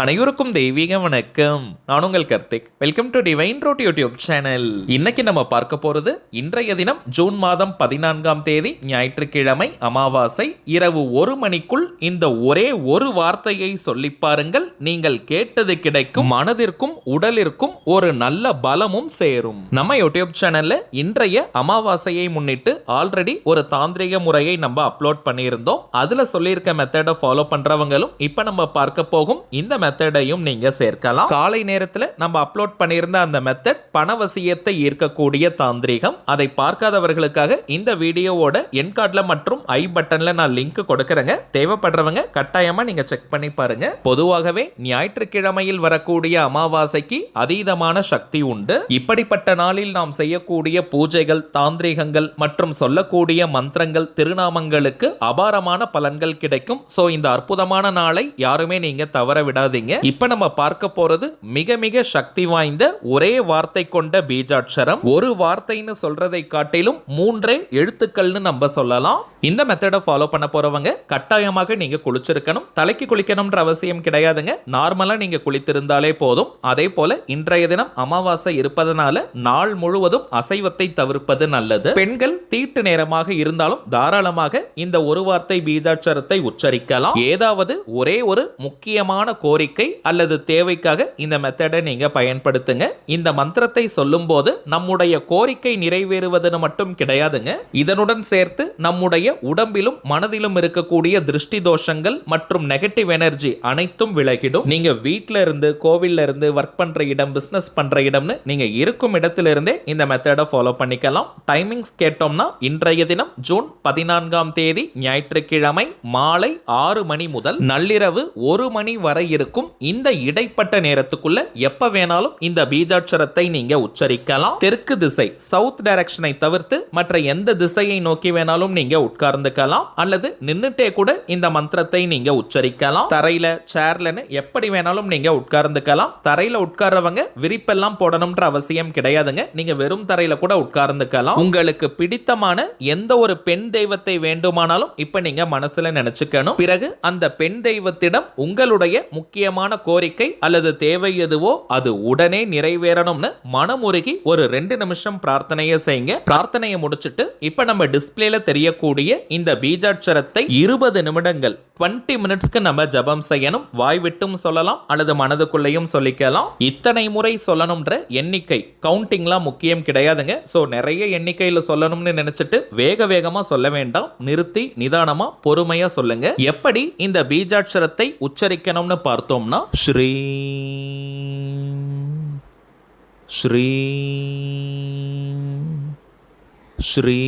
அனைவருக்கும் தெய்வீக வணக்கம். நான் உங்கள் Karthik. Welcome to divine root YouTube channel. இன்னைக்கு நம்ம பார்க்க போறது இன்றைய தினம் ஜூன் மாதம் 14ஆம் தேதி ஞாயிற்றுக்கிழமை அமாவாசை. இரவு 1 மணிக்குள் இந்த ஒரே ஒரு வார்த்தையை சொல்லி பாருங்கள். நீங்கள் கேட்டது கிடைக்கும். மனதிற்கும் உடலிற்கும் ஒரு நல்ல பலமும் சேரும். நம்ம யூடியூப் சேனல்ல இன்றைய அமாவாசையை முன்னிட்டு ஆல்ரெடி ஒரு தாந்திரிக முறையை நம்ம அப்லோட் பண்ணியிருந்தோம். அதுல சொல்லியிருக்க மெத்தடை ஃபாலோ பண்றவங்களும் இப்ப நம்ம பார்க்க போகும் இந்த மெத்தடையும் நீங்க சேர்க்கலாம். காலை நேரத்தில் நம்ம அப்லோட் பண்ணியிருந்த அந்த மெத்தட் பணவசியத்தை ஈர்க்கக்கூடிய தாந்திரிகம். அதை பார்க்காதவர்களுக்காக இந்த வீடியோவோட என் கார்டுல மற்றும் ஐ பட்டன்ல நான் லிங்க் கொடுக்கறேங்க. தேவைப்படுறவங்க கட்டாயமா நீங்க செக் பண்ணி பாருங்க. பொதுவாகவே ஞாயிற்றுக்கிழமையில் வரக்கூடிய அமாவாசைக்கு அதீதமான சக்தி உண்டு. இப்படிப்பட்ட நாளில் நாம் செய்யக்கூடிய பூஜைகள், தாந்திரிகங்கள் மற்றும் சொல்லக்கூடிய மந்திரங்கள், திருநாமங்களுக்கு அபாரமான பலன்கள் கிடைக்கும். சோ இந்த அற்புதமான நாளை யாருமே நீங்க தவற விடாதீங்க. இப்ப நம்ம பார்க்க போறது மிக மிக சக்தி வாய்ந்த ஒரே வார்த்தை கொண்ட பீஜாட்சரம். ஒரு வார்த்தைன்னு சொல்றதை காட்டிலும் 3 எழுத்துக்கள்னு நம்ம சொல்லலாம். இந்த மெத்தடை ஃபாலோ பண்ண போறவங்க கட்டாயமாக நீங்க குளிச்சிருக்கணும். தலைக்கு குளிக்கணும்ன்ற அவசியம் கிடையாதுங்க. நார்மலா நீங்க குளித்திருந்தாலே போதும். அதே போல இன்றைய தினம் அமாவாசை இருப்பதனால நாள் முழுவதும் அசைவத்தை தவிர்ப்பது நல்லது. பெண்கள் தீட்டு நேரமாக இருந்தாலும் தாராளமாக இந்த ஒரு வார்த்தை பீஜாட்சரத்தை உச்சரிக்கலாம். ஏதாவது ஒரே ஒரு முக்கியமான கோரிக்கை அல்லது தேவைக்காக இந்த மெத்தடை நீங்க பயன்படுத்துங்க. இந்த மந்திரத்தை சொல்லும் போது நம்முடைய கோரிக்கை நிறைவேறுவதுன்னு மட்டும் கிடையாதுங்க. இதனுடன் சேர்த்து நம்முடைய உடம்பிலும் மனதிலும் இருக்கக்கூடிய திருஷ்டி தோஷங்கள் மற்றும் நெகட்டிவ் எனர்ஜி அனைத்தும் விலகிடும். நீங்க வீட்ல இருந்து, கோவில்ல இருந்து, ஒர்க் பண்ற இடம், பிசினஸ் பண்ற இடம்னு நீங்க இருக்கும் இடத்துல இருந்தே இந்த மெத்தடை ஃபாலோ பண்ணிக்கலாம். டைமிங்ஸ் கேட்டோம்னா இன்றைய தினம் ஜூன் 14ஆம் தேதி ஞாயிற்றுக்கிழமை மாலை 6 மணி முதல் நள்ளிரவு 1 மணி வரை இருக்கும். இந்த இடைப்பட்ட நேரத்துக்குள்ள எப்ப வேணாலும் இந்த பீஜாட்சரத்தை நீங்க உச்சரிக்கலாம். தெற்கு திசை, சவுத் டைரக்ஷனை தவிர்த்து மற்ற எந்த திசையை நோக்கி வேணாலும் நீங்க உட்கார்ந்துக்கலாம். அல்லது நின்னுட்டே கூட இந்த மந்திரத்தை நீங்க உச்சரிக்கலாம். தரையில, சேர்லன்னு எப்படி வேணாலும் நீங்க உட்கார்ந்துக்கலாம். தரையில உட்கார்றவங்க விரிப்பெல்லாம் போடணும்ன்ற அவசியம் கிடையாதுங்க. நீங்க வெறும் தரையில கூட உட்கார்ந்துக்கலாம். உங்களுக்கு பிடித்தமான எந்த ஒரு பெண் தெய்வத்தை வேண்டுமானாலும் இப்ப நீங்க மனசுல நினைச்சுக்கணும். பிறகு அந்த பெண் தெய்வத்திடம் உங்களுடைய முக்கியமான கோரிக்கை அல்லது தேவை எதுவோ அது உடனே நிறைவேறணும்னு மனமுருகி ஒரு 2 நிமிஷம் பிரார்த்தனையை செய்யுங்க. பிரார்த்தனையை முடிச்சிட்டு இப்ப நம்ம டிஸ்பிளேல தெரியக்கூடிய இந்த பீஜாட்சரத்தை 20 நிமிடங்கள் 20 மினிட்ஸ்க்கு நம்ம ஜபம் செய்யணும். வாய் விட்டும் சொல்லலாம் அல்லது மனதுக்குள்ளேயும் சொல்லிக்கலாம். இத்தனை முறை சொல்லணும்ன்ற எண்ணிக்கை கவுண்டிங்லாம் முக்கியம் கிடையாதுங்க. சோ நிறைய எண்ணிக்கையில சொல்லணும்னு நினைச்சிட்டு வேகமா சொல்ல வேண்டாம். நிறுத்தி நிதானமா பொறுமையா சொல்லுங்க. எப்படி இந்த பீஜாட்சரத்தை உச்சரிக்கணும்னு பார்த்தோம்னா ஸ்ரீ ஸ்ரீ ஸ்ரீ.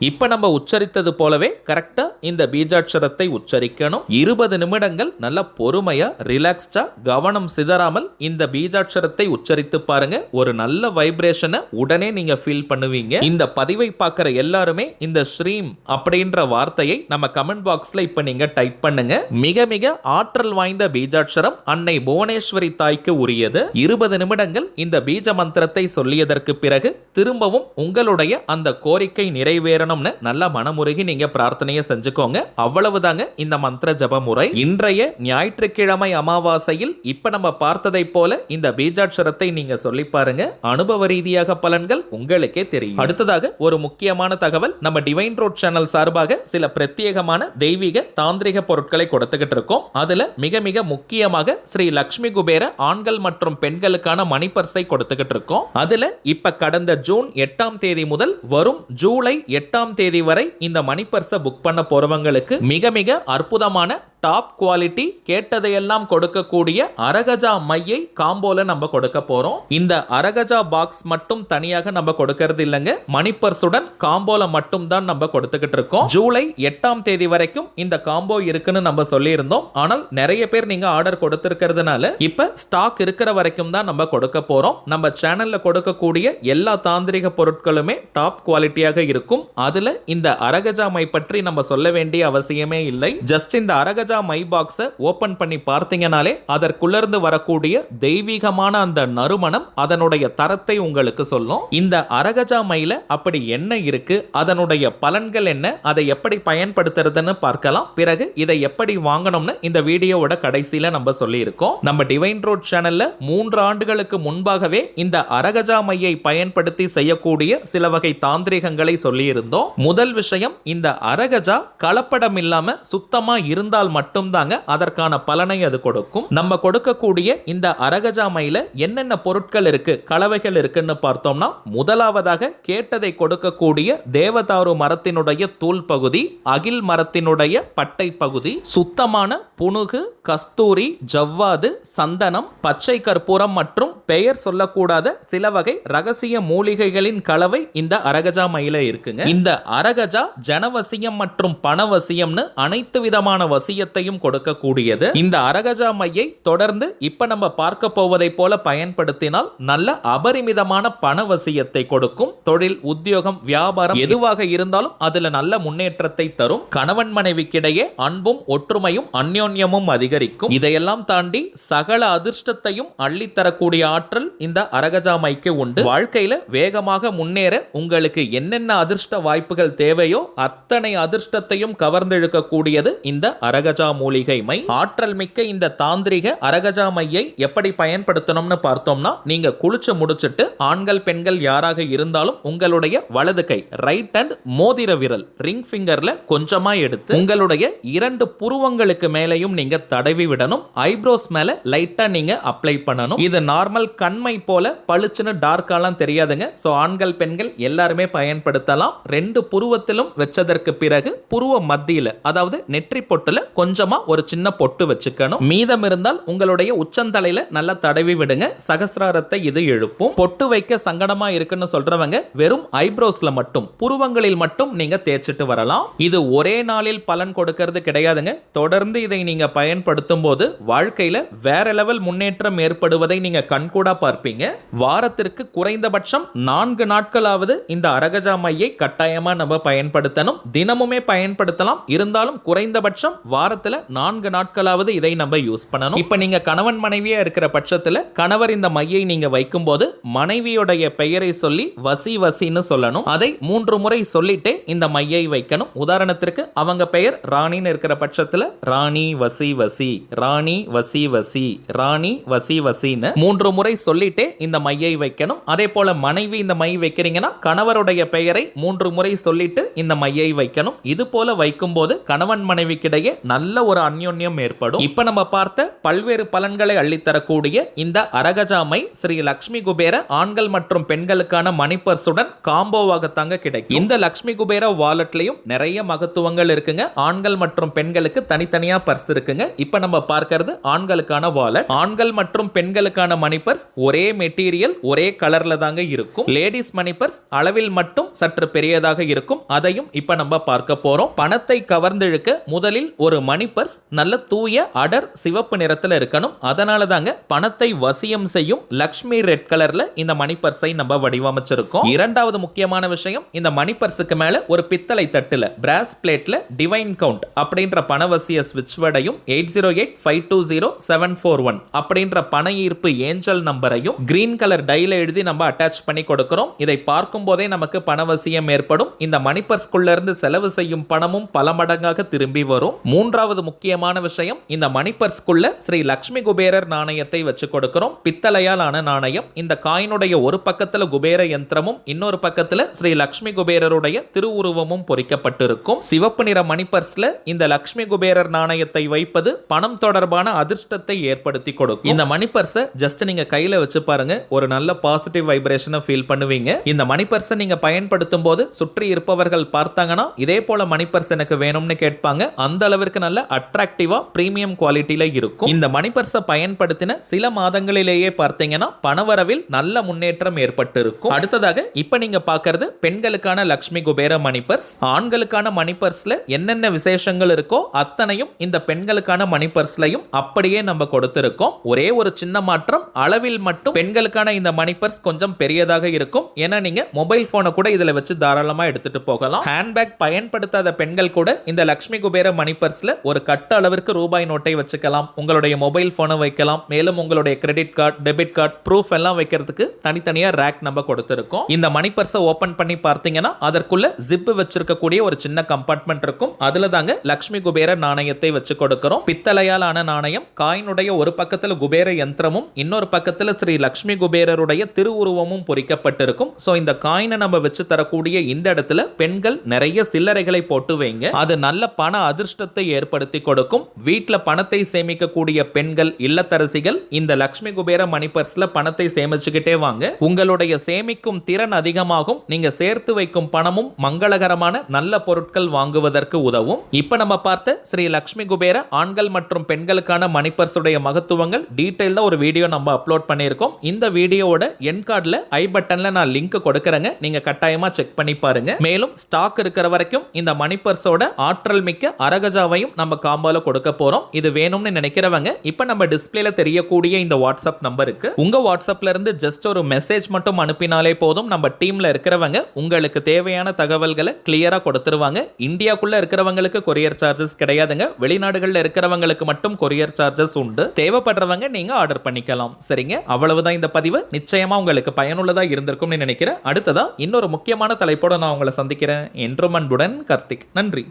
இப்ப நம்ம உச்சரித்தது போலவே கரெக்டா இந்த பீஜாட்சரத்தை உச்சரிக்கணும். 20 நிமிடங்கள் நல்ல பொறுமையா, ரிலாக்ஸ்டா, கவனம் சிதறாமல் இந்த பீஜாட்சரத்தை உச்சரித்து பாருங்க. ஒரு நல்ல வைப்ரேஷனை உடனே நீங்க ஃபீல் பண்ணுவீங்க. இந்த பதிவை பார்க்கிற எல்லாருமே இந்த ஸ்ரீம் அப்படின்ற வார்த்தையை நம்ம கமெண்ட் பாக்ஸ்ல இப்ப நீங்க டைப் பண்ணுங்க. மிக மிக ஆற்றல் வாய்ந்த பீஜாட்சரம் அன்னை புவனேஸ்வரி தாய்க்கு உரியது. 20 நிமிடங்கள் இந்த பீஜ மந்திரத்தை சொல்லியதற்கு பிறகு திரும்பவும் உங்களுடைய அந்த கோரிக்கை நிறைவேறணும்னு நல்ல மனமுருகி நீங்க பிரார்த்தனையை செஞ்சுக்கோங்க. அவ்வளவுதாங்க இந்த மந்திர ஜப முறை. இன்றைய ஞாயிற்றுக்கிழமை அமாவாசையில் இப்ப நம்ம பார்த்ததை போல இந்த பீஜாட்சரத்தை நீங்க சொல்லி பாருங்க. அனுபவ ரீதியாக பலன்கள் உங்களுக்கே தெரியும். அடுத்ததாக ஒரு முக்கியமான தகவல். நம்ம டிவைன் ரோட் சேனல் சார்பாக சில பிரத்யேகமான தெய்வீக தாந்திரிக பொருட்களை கொடுத்துக்கிட்டு இருக்கோம். அதுல மிக மிக முக்கியமாக ஸ்ரீ லட்சுமி குபேர ஆண்கள் மற்றும் பெண்களுக்கான மணிப்பர்ஸை கொடுத்துக்கிட்டு இருக்கோம். அதுல இப்ப கடந்த ஜூன் 8ஆம் தேதி முதல் வரும் ஜூலை 8ஆம் தேதி வரை இந்த மணிப்பர்ஸை புக் பண்ண போறவங்களுக்கு மிக மிக அற்புதமான டாப் குவாலிட்டி, கேட்டதையெல்லாம் கொடுக்கக்கூடிய அரகஜா மையை காம்போல நம்ம கொடுக்க போறோம். இந்த அரகஜா பாக்ஸ் மட்டும் தனியாக நம்ம கொடுக்கிறது இல்லைங்க. மணிப்பர்ஸுடன் காம்போல மட்டும் தான் நம்ம கொடுத்துக்கிட்டு இருக்கோம். ஜூலை 8ஆம் தேதி வரைக்கும் இந்த காம்போ இருக்குன்னு நம்ம சொல்லி இருந்தோம். ஆனால் நிறைய பேர் நீங்க ஆர்டர் கொடுத்திருக்கிறதுனால இப்ப ஸ்டாக் இருக்கிற வரைக்கும் தான் நம்ம கொடுக்க போறோம். நம்ம சேனல்ல கொடுக்கக்கூடிய எல்லா தாந்திரிக பொருட்களுமே டாப் குவாலிட்டியாக இருக்கும். அதுல இந்த அரகஜா மை பற்றி நம்ம சொல்ல வேண்டிய அவசியமே இல்லை. ஜஸ்ட் இந்த அரகஜா அரகஜா மை பாக்ஸை ஓபன் பண்ணி பார்த்தீங்கனாலே அதற்குள்ளர்ந்து வரக்கூடிய தெய்வீகமான அந்த நறுமணம் அதனுடைய தரத்தை உங்களுக்கு சொல்லும். இந்த அரகஜா மைல அப்படி என்ன இருக்கு, அதனுடைய பலன்கள் என்ன, அதை எப்படி பயன்படுத்துறதுன்னு பார்க்கலாம். பிறகு இதை எப்படி வாங்கணும்னு இந்த வீடியோவோட கடைசியில நம்ம சொல்லி இருக்கோம். நம்ம டிவைன் ரோட் சேனல்ல 3 ஆண்டுகளுக்கு முன்பாகவே இந்த அரகஜா மையை பயன்படுத்தி செய்யக்கூடிய சில வகை தாந்திரிகங்களை சொல்லி இருந்தோம். முதல் விஷயம், இந்த அரகஜா கலப்படம் இல்லாம சுத்தமா இருந்தால் மட்டும்தாங்க அதற்கான பலனை அது கொடுக்கும். நம்ம கொடுக்கக்கூடிய இந்த அரகஜா மைல என்னென்ன பொருட்கள் இருக்கு, கலவைகள் இருக்குன்னு பார்த்தோம்னா, முதலாவதாக கேட்டதை கொடுக்கக்கூடிய தேவதாரு மரத்தினுடைய தூள் பகுதி, அகில் மரத்தினுடைய பட்டை பகுதி, சுத்தமான புனுகு, கஸ்தூரி, ஜவ்வாது, சந்தனம், பச்சை கற்பூரம் மற்றும் பெயர் சொல்லக்கூடாத சில வகை ரகசிய மூலிகைகளின் கலவை இந்த அரகஜா மையில இருக்குங்க. இந்த அரகஜா ஜனவசியம் மற்றும் பணவசியம்னு அனைத்து விதமான வசியத்தையும் கொடுக்கக்கூடியது. இந்த அரகஜா மையை தொடர்ந்து இப்ப நம்ம பார்க்க போவதை போல பயன்படுத்தினால் நல்ல அபரிமிதமான பணவசியத்தை கொடுக்கும். தொழில், உத்தியோகம், வியாபாரம் எதுவாக இருந்தாலும் அதுல நல்ல முன்னேற்றத்தை தரும். கணவன் மனைவிக்கிடையே அன்பும் ஒற்றுமையும் அந்யோன்யமும் அதிகரிக்கும். இதையெல்லாம் தாண்டி சகல அதிர்ஷ்டத்தையும் அள்ளித்தரக்கூடிய ஆற்றல் இந்த அரகஜா மைக்கு உண்டு. வாழ்க்கையில வேகமாக முன்னேற உங்களுக்கு என்னென்ன அதிர்ஷ்ட வாய்ப்புகள் தேவையோ அத்தனை அதிர்ஷ்டத்தையும் கவர்ந்தெழுக்கக்கூடியது இந்த அரகஜா மூலிகை மை. ஆற்றல் மிக்க இந்த தாந்திரிக அரகஜா மையை எப்படி பயன்படுத்தணும்னு பார்த்தோம்னா, நீங்க குளிச்சு முடிச்சிட்டு ஆண்கள் பெண்கள் யாராக இருந்தாலும் உங்களுடைய வலது கை ரைட் ஹேண்ட் மோதிர விரல் ரிங் ஃபிங்கர்ல கொஞ்சமா எடுத்து உங்களுடைய 2 புருவங்களுக்கு மேலையும் நீங்க தடவி விடணும். ஐப்ரோஸ் மேல லைட்டா நீங்க அப்ளை பண்ணணும். இது நார்மல் கண்மை போல பளிச்சுன்னு டார்க்காலாம் தெரியாதுங்க. சோ ஆண்கள் பெண்கள் எல்லாருமே பயன்படுத்தலாம். 2 புருவத்திலும் வச்சதற்கு பிறகு புருவ மத்தியில, அதாவது நெற்றி பொட்டுல கொஞ்சமா ஒரு சின்ன பொட்டு வச்சுக்கணும். மீதம் இருந்தால் உங்களுடைய உச்சந்தலையில நல்லா தடவி விடுங்க. சகஸ்ராரத்தை இது எழுப்பும். பொட்டு வைக்க சங்கடமா இருக்குன்னு சொல்றவங்க வெறும் ஐப்ரோஸ்ல மட்டும், புருவங்களில் மட்டும் நீங்க தேய்ச்சிட்டு வரலாம். இது ஒரே நாளில் பலன் கொடுக்கிறது கிடையாதுங்க. தொடர்ந்து இதை நீங்க பயன்படுத்தும் போது வாழ்க்கையில வேற லெவல் முன்னேற்றம் ஏற்படுவதை நீங்க கண்கூடா பார்ப்பீங்க. வாரத்திற்கு குறைந்தபட்சம் 4 நாட்களாவது இந்த அரகஜா மையை கட்டாயமா நம்ம பயன்படுத்தணும். தினமுமே பயன்படுத்தலாம். இருந்தாலும் குறைந்தபட்சம் வாரத்துல 4 நாட்களாவது இதை நம்ம யூஸ் பண்ணணும். இப்ப நீங்க கணவன் மனைவியா இருக்கிற பட்சத்துல கணவர் இந்த மையை நீங்க வைக்கும் போது மனைவியுடைய பெயரை சொல்லி வசி வசின்னு சொல்லணும். அதை 3 முறை சொல்லிட்டே இந்த மையை வைக்கணும். உதாரணத்திற்கு அவங்க பெயர் ராணின்னு இருக்கிற பட்சத்துல ராணி வசி வசி, ராணி வசி வசி, ராணி வசி வசின்னு 3 முறை சொல்லிட்டே இந்த மையை வைக்கணும். அதே போல மனைவி இந்த மை வைக்கிறீங்கன்னா கணவருடைய பெயரை 3 முறை சொல்லிட்டு இந்த மையை வைக்கணும். இது போல வைக்கும் போது கணவன் மனைவிக்கிடையே நல்ல ஒரு அந்யோன்யம் ஏற்படும். இப்ப நம்ம பார்த்த பல்வேறு பலன்களை அள்ளித்தரக்கூடிய இந்த அரகஜா மை ஸ்ரீ லட்சுமி குபேர ஆண்கள் மற்றும் பெண்களுக்கான மணி பர்சுடன் காம்போவாக தாங்க கிடைக்கும். இந்த லட்சுமி குபேர வாலெட்லயும் நிறைய மகத்துவங்கள் இருக்குங்க. ஆண்கள் மற்றும் பெண்களுக்கு தனித்தனியா பர்ஸ் இருக்குங்க. இப்ப நம்ம பார்க்கிறது ஆண்களுக்கான வாலெட். ஆண்கள் மற்றும் பெண்களுக்கான மணி பர்ஸ் ஒரே மெட்டீரியல், ஒரே கலர்ல தாங்க இருக்கும். லேடிஸ் மணி பர்ஸ் அளவில் மட்டும் சற்று பெரியதாக இருக்கும். அதையும் இப்ப நம்ம பார்க்க போறோம். பணத்தை கவர்ந்தெழுக்க முதலில் ஒரு மணி பர்ஸ் நல்ல தூய அடர் சிவப்பு நிறத்துல இருக்கணும். அதனால தாங்க பணத்தை வசியம் செய்யும் லக்ஷ்மி ரெட் கலர்ல இந்த மணி பர்ஸை நம்ம வடிவமைச்சிருக்கோம். இரண்டாவது முக்கியமான விஷயம், இந்த மணி பர்ஸுக்கு மேல ஒரு பித்தளை தட்டுல பிராஸ் பிளேட்ல டிவைன் கவுண்ட் அப்படின்ற பணவசிய ஸ்விட்ச் வேர்டையும் 8085207741 அப்படின்ற பண ஈர்ப்பு ஏஞ்சல் நம்பரையும் கிரீன் கலர் டைல எழுதி நம்ம அட்டாச் பண்ணி கொடுக்கிறோம். இதை பார்க்கும் போதே நமக்கு பணவசியம் ஏற்படும். இந்த மணி பர்ஸ்குள்ள இருந்து செலவு செய்யும் பணமும் பல மடங்காக திரும்பி வரும். மூன்றாவது முக்கியமான விஷயம், இந்த மணி பர்ஸ்குள்ள ஸ்ரீ லட்சுமி குபேரர் நாணயத்தை வச்சு கொடுக்கிறோம். பித்தளையால் ஆன நாணயம். இந்த காயினுடைய ஒரு பக்கத்துல குபேர யந்திரமும் இன்னொரு பக்கத்துல ஸ்ரீ லட்சுமி குபேரருடைய திருவுருவமும் பொறிக்கப்பட்டிருக்கும். சிவப்பு நிற மணி பர்ஸ்ல இந்த லட்சுமி குபேரர் நாணயத்தை வைப்பது பணம் தொடர்பான அதிர்ஷ்டத்தை ஏற்படுத்தி கொடுக்கும். இந்த மணி பர்ஸை ஜஸ்ட் நீங்க கையில வச்சு பாருங்க, ஒரு நல்ல பாசிட்டிவ் வைப்ரேஷனை ஃபீல் பண்ணுவீங்க. இந்த மணி பர்ஸை நீங்க பயன்படுத்தும் போது சுற்றி இருப்பவர்கள் பார்த்தாங்கன்னா இதே போல மணி பர்ஸ் எனக்கு வேணும்னு கேட்பாங்க. அந்த அளவிற்கு நல்ல அட்ராக்டிவா பிரீமியம் குவாலிட்டியில இருக்கும். இந்த மணி பர்ஸை பயன்படுத்தின சில மாதங்களிலேயே பார்த்தீங்கன்னா பணவரவில் நல்ல முன்னேற்றம் ஏற்பட்டு இருக்கும். அடுத்ததாக இப்ப நீங்க பார்க்கிறது பெண்களுக்கான லட்சுமி குபேர மணி பர்ஸ். ஆண்களுக்கான மணி பர்ஸ்ல என்னென்ன விசேஷங்கள் இருக்கோ அத்தனையும் இந்த பெண்களுக்கான மணி பர்ஸ்லையும் அப்படியே நம்ம கொடுத்திருக்கோம். ஒரே ஒரு சின்ன மாற்றம், அளவில் மட்டும் பெண்களுக்கான இந்த மணி பர்ஸ் கொஞ்சம் பெரியதாக இருக்கும். ஏன்னா நீங்க மொபைல் போனை கூட இதுல வச்சு தாராளமா எடுத்துட்டு போகலாம். ஹேண்ட்பேக் பயன்படுத்தாத பெண்கள் கூட இந்த லட்சுமி குபேர மணி பர்ஸ்ல ஒரு கட்ட அளவிற்கு ரூபாய் நோட்டை வச்சுக்கலாம், உங்களுடைய மொபைல் போனை வைக்கலாம், மேலும் உங்களுடைய credit card, debit card, proof எல்லாம் வைக்கிறதுக்கு தனித்தனியா ரேக் நம்ம கொடுத்திருக்கோம். இந்த மணி பர்ஸை ஓபன் பண்ணி பார்த்தீங்கன்னா அதற்குள்ள ஜிப் வச்சிருக்கக்கூடிய ஒரு சின்ன கம்பார்ட்மெண்ட் இருக்கும். அதுல தாங்க லட்சுமி குபேர நாணயத்தை வச்சு கொடுக்கிறோம். பித்தளையால் ஆன நாணயம். காயினுடைய ஒரு பக்கத்துல குபேர யந்திரமும் இன்னொரு பக்கத்துல ஸ்ரீ லட்சுமி குபேரருடைய திருவுருவமும் பொறிக்கப்பட்டிருக்கும். சோ இந்த காயினை நம்ம வச்சு தரக்கூடிய இந்த இடத்துல பெண்கள் நிறைய சில்லறைகளை போட்டு வைங்க. அது நல்ல பண அதிர்ஷ்டத்தை ஏற்படுத்தி கொடுக்கும். வீட்டில் பணத்தை சேமிக்கக்கூடிய பெண்கள், இல்லத்தரசிகள் இந்த லட்சுமி குபேர மணி பர்ஸ்ல பணத்தை சேமிச்சுக்கிட்டே வாங்க. உங்களுடைய சேமிக்கும் திறன் அதிகமாகும். நீங்க சேர்த்து வைக்கும் பணமும் மங்களகரமான நல்ல பொருட்கள் வாங்குவதற்கு உதவும். இப்ப நம்ம பார்த்த ஸ்ரீ லட்சுமி குபேர ஆண்கள் மற்றும் பெண்களுக்கான மணி பர்ஸ் உடைய மகத்துவங்கள் டீடைல்டா ஒரு வீடியோ நம்ம அப்லோட் பண்ணியிருக்கோம். இந்த வீடியோவோட எண்ட் கார்டுல ஐ பட்டன்ல நான் லிங்க் கொடுக்கறேங்க. நீங்க கட்டாயமா செக் பண்ணி பாருங்க. மேலும் ஸ்டாக் இருக்கிற வரைக்கும் இந்த மணி பர்ஸோட ஆற்றல் மிக்க அரகஜாவையும் நம்ம காம்போல கொடுக்க போறோம். இது வேணும்னு நினைக்கிறவங்க இப்ப நம்ம டிஸ்பிளேல தெரியக்கூடிய இந்த வாட்ஸ்அப் நம்பருக்கு உங்க வாட்ஸ்அப்ல இருந்து ஜஸ்ட் ஒரு மெசேஜ் மட்டும் அனுப்பினாலே போதும். நம்ம டீம்ல இருக்கிறவங்க உங்களுக்கு தேவையான தகவல்களை கிளியரா கொடுத்துருவாங்க. இந்தியாக்குள்ள இருக்கிறவங்களுக்கு கொரியர் சார்ஜஸ் கிடையாதுங்க. வெளிநாடுகள்ல இருக்கிறவங்களுக்கு மட்டும் கொரியர் சார்ஜஸ் உண்டு. தேவைப்படுறவங்க நீங்க ஆர்டர் பண்ணிக்கலாம். சரிங்க, அவ்வளவுதான் இந்த பதிவு. நிச்சயமா உங்களுக்கு பயனுள்ளதா இருந்திருக்கும்னு நினைக்கிறேன். அடுத்ததா இன்னொரு முக்கியமான தலைப்போட நான் உங்களை சந்திக்கிறேன். என்றும் அன்புடன் கார்த்திக். நன்றி.